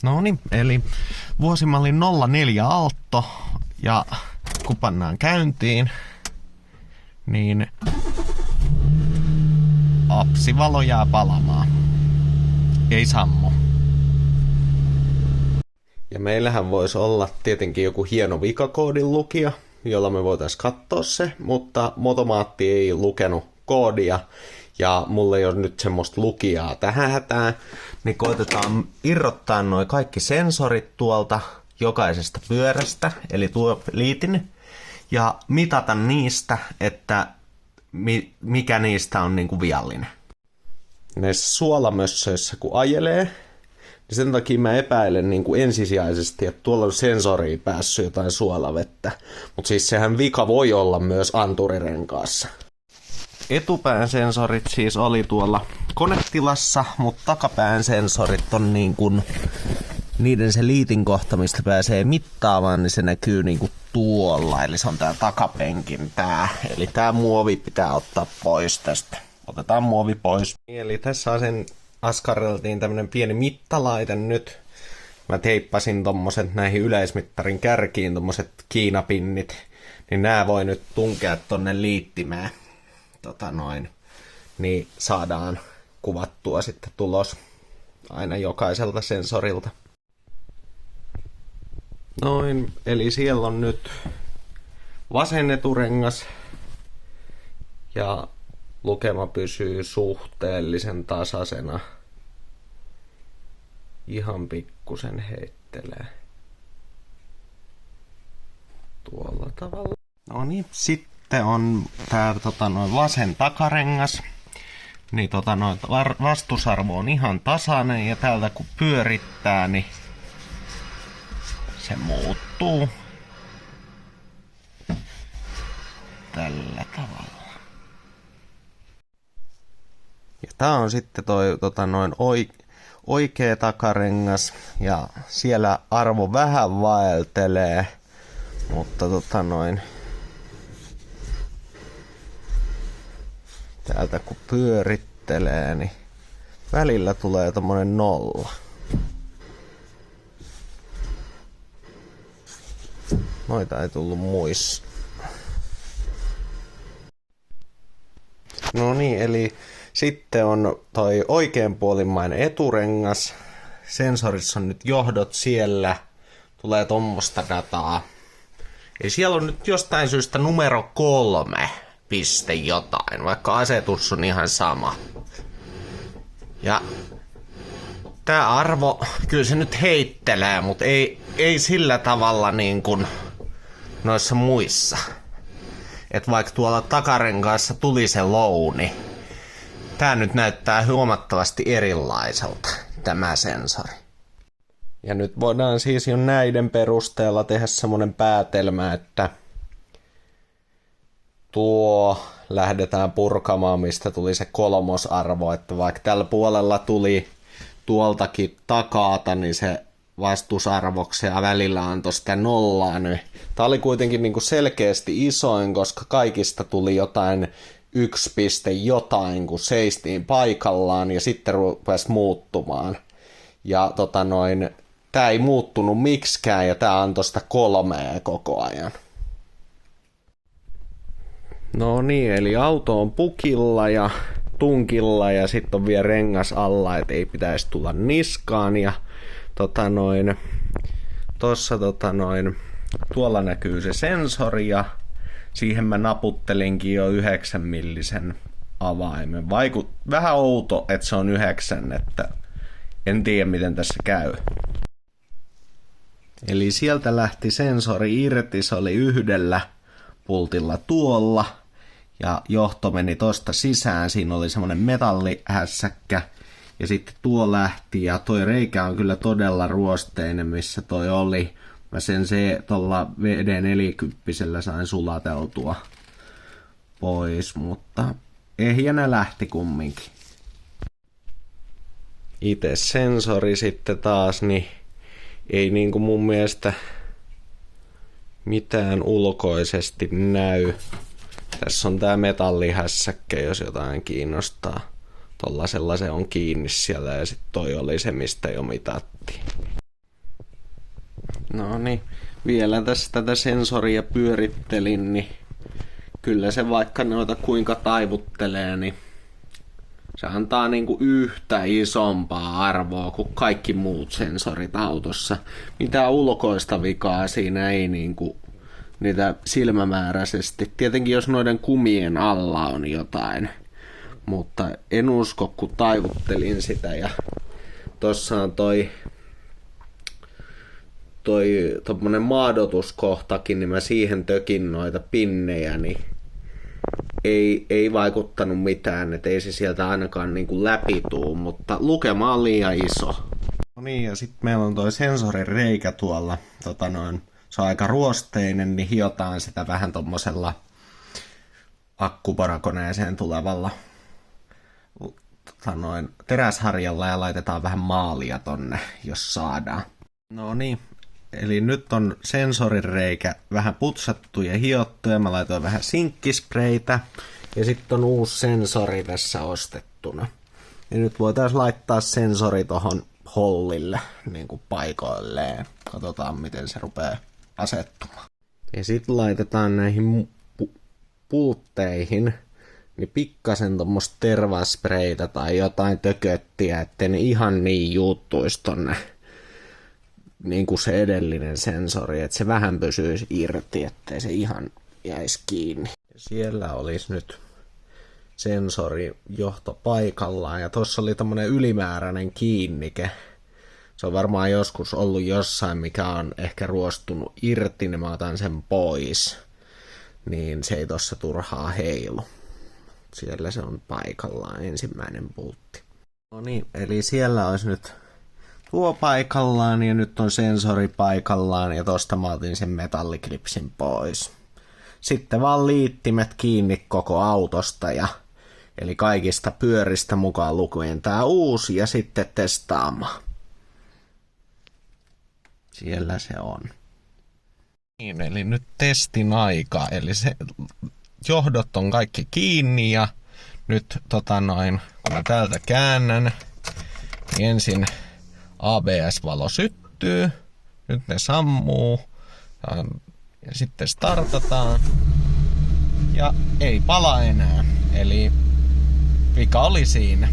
No niin, eli vuosimalli 04 Alto, ja kun pannaan käyntiin, niin apsivalo jää palamaan. Ei sammu. Ja meillähän voisi olla tietenkin joku hieno vikakoodin lukija, jolla me voitaisiin katsoa se, mutta Motomaatti ei lukenut koodia, ja mulla ei ole nyt semmoista lukijaa tähän hätään, niin koitetaan irrottaa noi kaikki sensorit tuolta jokaisesta pyörästä, eli tuo liitin, ja mitata niistä, että mikä niistä on niinku viallinen. Näissä suolamössöissä kun ajelee, niin sen takia mä epäilen niinku ensisijaisesti, että tuolla on sensoriin päässyt jotain suolavettä, mutta siis sehän vika voi olla myös anturirenkaassa. Etupään sensorit siis oli tuolla konetilassa, mutta takapään sensorit on niin kuin, niiden se liitin kohta, mistä pääsee mittaamaan, niin se näkyy niin kuin tuolla. Eli se on tää takapenkin tää. Eli tää muovi pitää ottaa pois tästä. Otetaan muovi pois. Eli tässä askarreltiin tämmönen pieni mittalaite nyt. Mä teippasin tommoset näihin yleismittarin kärkiin, tommoset kiinapinnit. Niin nää voi nyt tunkea tonne liittimään. Niin saadaan kuvattua sitten tulos aina jokaiselta sensorilta. Noin, eli siellä on nyt vasen eturengas ja lukema pysyy suhteellisen tasaisena. Ihan pikkusen heittelee. Tuolla tavalla. No niin, sitten on tää vasen takarengas. Niin vastusarvo on ihan tasainen, ja täältä kun pyörittää, niin se muuttuu tällä tavalla. Ja tää on sitten toi oikea takarengas, ja siellä arvo vähän vaeltelee, mutta täältä kun pyörittelee, niin välillä tulee tommonen 0. Noita ei tullut muissa. No niin, eli sitten on toi oikeanpuolimmainen eturengas. Sensorissa on nyt johdot siellä. Tulee tommosta dataa. Ja siellä on nyt jostain syystä numero 3. Piste jotain, vaikka asetus on ihan sama. Ja tää arvo, kyllä se nyt heittelee, mutta ei sillä tavalla niin kuin noissa muissa. Et vaikka tuolla takarenkaassa tuli se low, niin tää nyt näyttää huomattavasti erilaiselta, tämä sensori. Ja nyt voidaan siis jo näiden perusteella tehdä semmonen päätelmä, että tuo lähdetään purkamaan, mistä tuli se kolmosarvo, että vaikka tällä puolella tuli tuoltakin takaata, niin se vastusarvoksi ja välillä antoi sitä nollaa. Niin tämä oli kuitenkin niin kuin selkeästi isoin, koska kaikista tuli jotain 1 piste jotain, kun seistiin paikallaan ja sitten rupesi muuttumaan. Ja tämä ei muuttunut miksikään ja tämä antoi sitä 3 koko ajan. No niin, eli auto on pukilla ja tunkilla ja sitten on vielä rengas alla, et ei pitäisi tulla niskaan. Ja tuolla näkyy se sensori ja siihen mä naputtelinkin jo 9 millisen avaimen. Vähän outo, että se on 9, että en tiedä miten tässä käy. Eli sieltä lähti sensori irti, se oli yhdellä pultilla tuolla. Ja johto meni tosta sisään, siinä oli semmonen metallihässäkkä. Ja sitten tuo lähti, ja toi reikä on kyllä todella ruosteinen, missä toi oli. Mä sen tuolla VD40 sain sulateltua pois, mutta ehjänä lähti kumminkin. Itse sensori sitten taas, niin ei niinku mun mielestä mitään ulkoisesti näy. Tässä on tää metallihässäkkä, jos jotain kiinnostaa. Tollasella se on kiinni siellä ja sitten toi oli se, mistä jo mitattiin. No niin, vielä tässä tätä sensoria pyörittelin, niin kyllä se vaikka noita kuinka taivuttelee, niin se antaa niinku yhtä isompaa arvoa kuin kaikki muut sensorit autossa. Mitään ulkoista vikaa siinä ei niinku niitä silmämääräisesti. Tietenkin jos noiden kumien alla on jotain, mutta en usko kun taivuttelin sitä ja tossa on tommonen maadotuskohtakin, niin mä siihen tökin noita pinnejä, niin ei vaikuttanut mitään, että ei se sieltä ainakaan niinku läpi tuu, mutta lukema on liian iso. No niin, ja sitten meillä on toi sensorin reikä tuolla, se on aika ruosteinen, niin hiotaan sitä vähän tommosella akkuparakoneeseen tulevalla teräsharjalla ja laitetaan vähän maalia tonne, jos saadaan. No niin, eli nyt on sensorin reikä vähän putsattu ja hiottu ja mä laitoin vähän sinkkispreitä ja sitten on uusi sensori tässä ostettuna. Ja nyt voitaisiin laittaa sensori tohon hollille niin kuin paikoilleen. Katsotaan miten se rupeaa asettumaan. Ja sitten laitetaan näihin pultteihin niin pikkasen tommoista tervaspreitä tai jotain tököttiä, ettei ne ihan niin juuttuisi tonne niin kuin se edellinen sensori, että se vähän pysyisi irti, ettei se ihan jäisi kiinni. Ja siellä olisi nyt sensori johto paikallaan ja tuossa oli tämmönen ylimääräinen kiinnike. Se on varmaan joskus ollut jossain, mikä on ehkä ruostunut irti, niin mä otan sen pois. Niin se ei tossa turhaa heilu. Siellä se on paikallaan, ensimmäinen pultti. No niin, eli siellä olisi nyt tuo paikallaan ja nyt on sensori paikallaan ja tosta mä otin sen metalliklipsin pois. Sitten vaan liittimet kiinni koko autosta ja eli kaikista pyöristä mukaan lukien tää uusi ja sitten testaamaan. Siellä se on. Niin, eli nyt testin aika, eli se johdot on kaikki kiinni ja nyt kun mä täältä käännän, niin ensin ABS-valo syttyy, nyt ne sammuu ja sitten startataan ja ei pala enää, eli vika oli siinä.